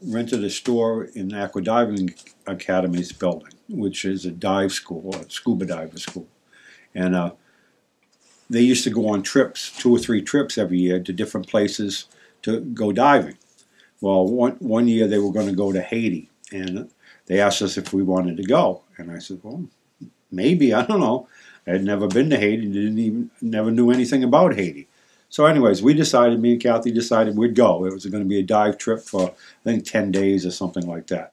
rented a store in Aqua Diving Academy's building, which is a dive school, a scuba diver school. And they used to go on trips, 2 or 3 trips every year to different places to go diving. Well, one year they were going to go to Haiti, and they asked us if we wanted to go. And I said, well, maybe, I don't know. I had never been to Haiti, never knew anything about Haiti. So anyways, me and Kathy decided we'd go. It was going to be a dive trip for, I think, 10 days or something like that.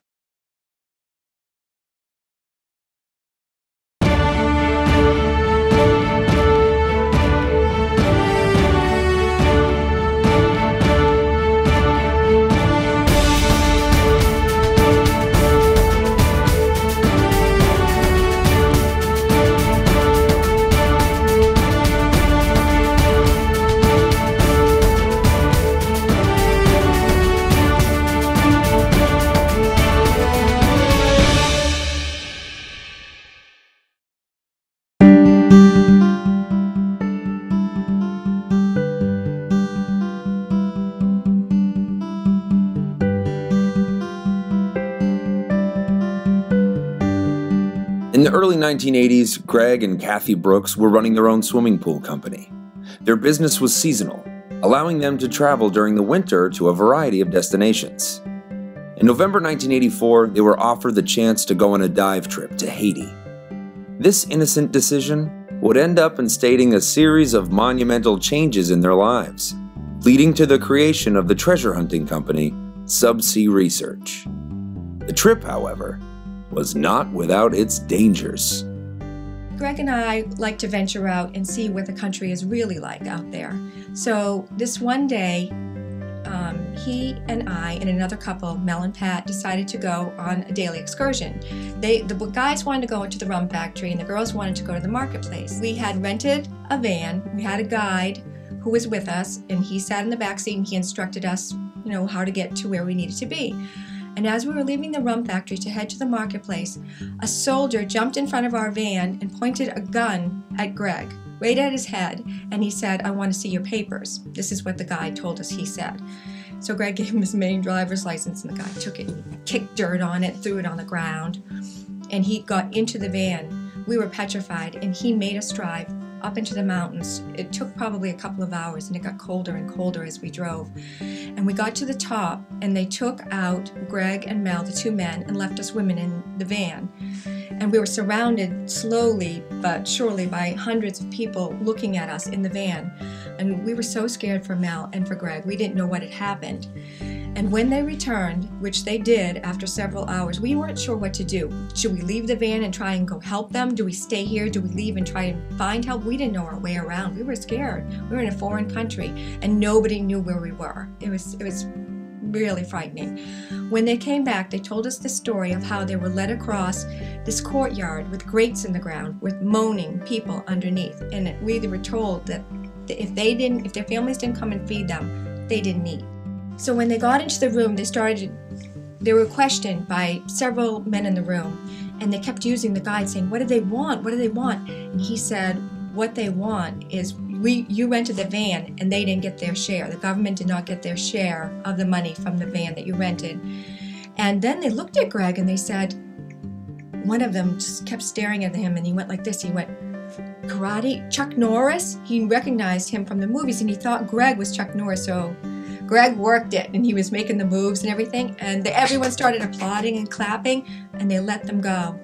In the early 1980s, Greg and Kathy Brooks were running their own swimming pool company. Their business was seasonal, allowing them to travel during the winter to a variety of destinations. In November 1984, they were offered the chance to go on a dive trip to Haiti. This innocent decision would end up instating a series of monumental changes in their lives, leading to the creation of the treasure hunting company, Subsea Research. The trip, however, was not without its dangers. Greg and I like to venture out and see what the country is really like out there. So this one day, he and I and another couple, Mel and Pat, decided to go on a daily excursion. The guys wanted to go into the rum factory and the girls wanted to go to the marketplace. We had rented a van. We had a guide who was with us, and he sat in the back seat and he instructed us, how to get to where we needed to be. And as we were leaving the rum factory to head to the marketplace, a soldier jumped in front of our van and pointed a gun at Greg, right at his head, and he said, "I want to see your papers." This is what the guy told us he said. So Greg gave him his main driver's license, and the guy took it and kicked dirt on it, threw it on the ground, and he got into the van. We were petrified, and he made us drive up into the mountains. It took probably a couple of hours, and it got colder and colder as we drove. And we got to the top, and they took out Greg and Mel, the 2 men, and left us women in the van. And we were surrounded slowly but surely by hundreds of people looking at us in the van. And we were so scared for Mel and for Greg. We didn't know what had happened. And when they returned, which they did after several hours, we weren't sure what to do. Should we leave the van and try and go help them? Do we stay here? Do we leave and try and find help? We didn't know our way around. We were scared. We were in a foreign country and nobody knew where we were. It was really frightening. When they came back, they told us the story of how they were led across this courtyard with grates in the ground with moaning people underneath. And we were told that if their families didn't come and feed them, they didn't eat. So when they got into the room, they were questioned by several men in the room, and they kept using the guide saying, "What do they want? What do they want?" And he said, "What they want is you rented the van and they didn't get their share. The government did not get their share of the money from the van that you rented." And then they looked at Greg and they said, one of them just kept staring at him and he went like this. He went, "Karate? Chuck Norris?" He recognized him from the movies and he thought Greg was Chuck Norris. So Greg worked it and he was making the moves and everything. And everyone started applauding and clapping and they let them go.